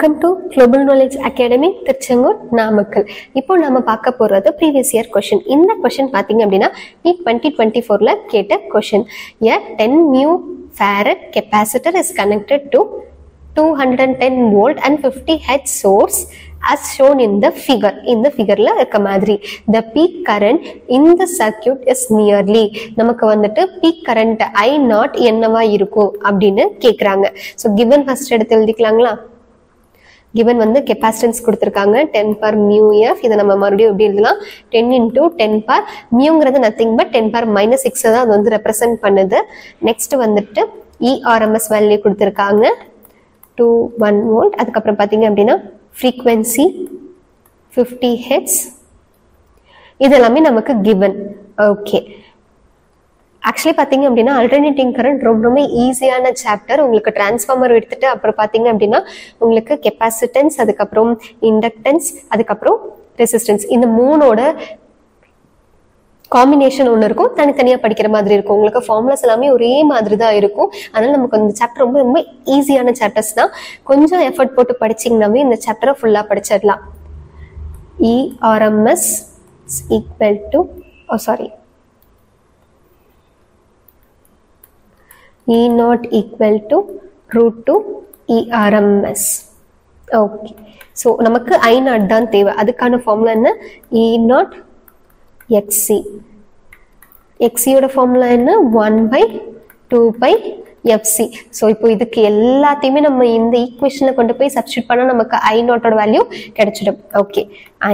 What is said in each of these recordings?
Welcome to Global Knowledge Academy, Tirchangur, Namakkal. இப்போ நாம பார்க்க போறது previous year question. இந்த question பாத்தீங்க அப்படின்னா NEET 2024 ல கேட்ட question. A 10 mu farad capacitor is connected to 210 volt and 50 Hz source as shown in the figure. இந்த figureல இருக்க மாதிரி the peak current in the circuit is nearly நமக்கு வந்துட்டு peak current I0 என்னவா இருக்கும் அப்படின்னு கேக்குறாங்க. So given first எடுத்து எழுதிக்கலாங்களா? given வந்து capacitance கொடுத்திருக்காங்க 10 per mu f. இதை நம்ம மறுபடியும் எப்படி எழுதலாம்? 10 into 10 per muங்கிறது nothing but 10 per minus 6 தான் அது வந்து represent பண்ணுது. next வந்துட்டு ERMS value கொடுத்திருக்காங்க 21 volt. அதுக்கப்புறம் பாத்தீங்க அப்படின்னா frequency 50 Hz. இது எல்லாமே நமக்கு given. okay, ஆக்சுவலி பாத்தீங்க அப்படின்னா அல்டர்னேட்டிங் கரண்ட் ரொம்ப ஈஸியான சாப்டர். உங்களுக்கு டிரான்ஸ்ஃபார்மர் எடுத்துட்டு அப்புறம் பாத்தீங்க அப்படின்னா உங்களுக்கு கெப்பாசிட்டன்ஸ், அதுக்கப்புறம் இண்டக்டன்ஸ், அதுக்கப்புறம் ரெசிஸ்டன்ஸ், இந்த மூணோட காம்பினேஷன் ஒன்று இருக்கும். தனித்தனியா படிக்கிற மாதிரி இருக்கும். உங்களுக்கு ஃபார்முலாஸ் எல்லாமே ஒரே மாதிரி தான் இருக்கும். அதனால நமக்கு இந்த சாப்டர் ரொம்ப ரொம்ப ஈஸியான சாப்டர்ஸ் தான். கொஞ்சம் எஃபர்ட் போட்டு படிச்சீங்கன்னாவே இந்த சாப்டரை ஃபுல்லா படிச்சிடலாம். ERMS is equal to E0 equal to root 2 ERMS. okay, so நமக்கு I0 தான் தேவை. அதுக்கான ஃபார்முலா என்ன? E0 XC. XC யோட ஃபார்முலா என்ன? 1 by 2 by FC. ஸோ இப்போ இதுக்கு எல்லாத்தையுமே நம்ம இந்த ஈக்குவேஷன்ல கொண்டு போய் சப்ஸ்டியூட் பண்ணா நமக்கு I0 வேல்யூ கிடைச்சிடும். Okay,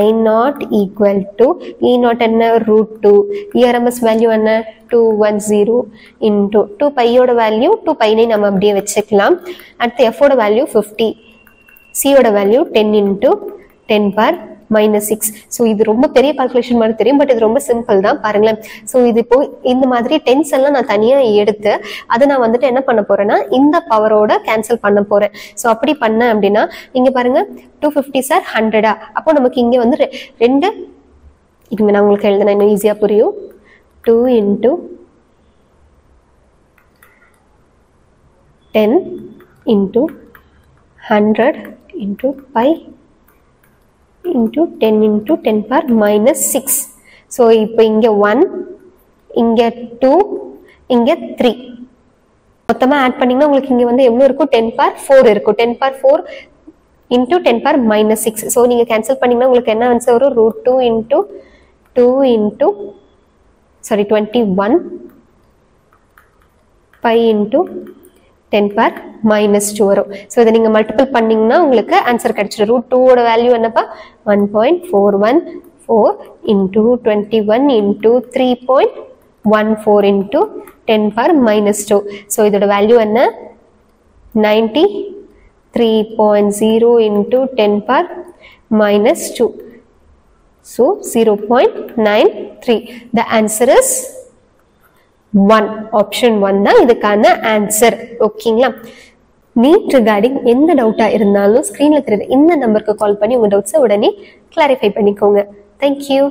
I0 equal to E0 என்ன? root 2. ERMS வேல்யூ என்ன? 210 into 2 pi யோட வேல்யூ 2 pi னை நம்ம அப்படியே வச்சுக்கலாம். அடுத்து F ஓட வேல்யூ 50, C யோட value 10 into 10 per minus 6. So இது ரொம்ப பெரிய கால்குலேஷன் மாதிரி தெரியும், பட் இது ரொம்ப சிம்பிள் தான். பாருங்களேன், ஸோ இது இப்போ இந்த மாதிரி டென்ஸ் எல்லாம் நான் தனியா எடுத்து அதை நான் வந்துட்டு என்ன பண்ண போறேன்னா இந்த பவரோட கேன்சல் பண்ண போறேன். ஸோ அப்படி பண்ண அப்படின்னா இங்க பாருங்க 250 சார் 100. அப்போ நமக்கு இங்க வந்து ரெண்டு, இது நான் உங்களுக்கு எழுதுனா இன்னும் ஈஸியா புரியும். 2 into 10 into 100 into pi into 10 into 10 per minus 6. so இப்போ இங்க 1, இங்க 2, இங்க 3 மொத்தமா ஆட் பண்ணீங்கன்னா உங்களுக்கு இங்க வந்து எவ்வளவு இருக்கும்? 10 per 4 இருக்கும். 10 per 4 into 10 per minus 6. so நீங்க கேன்சல் பண்ணீங்கன்னா உங்களுக்கு என்ன ஆன்சர் வரும்? root 2 into 21 pi into 10 per minus 2 வரும். ஸோ இதை நீங்க மல்டிபிள் பண்ணீங்கன்னா உங்களுக்கு ஆன்சர் கிடைச்சிடும். root 2 ஓட வேல்யூ என்னப்பா? 1.414 into 21 into 3.14 into 10 per minus 2. So இதோட வேல்யூ என்ன? 93.0 into 10 per minus 2. so 0.93. the answer is 1. Option 1 தான் இதுக்கான ஆன்சர். ஓகேங்களா? நீட் ரிகார்டிங் எந்த டவுட்டா இருந்தாலும் ஸ்கிரீன்ல தெரியுது இந்த நம்பருக்கு கால் பண்ணி உங்க டவுட்ஸை உடனே கிளாரிஃபை பண்ணிக்கோங்க. தேங்க்யூ.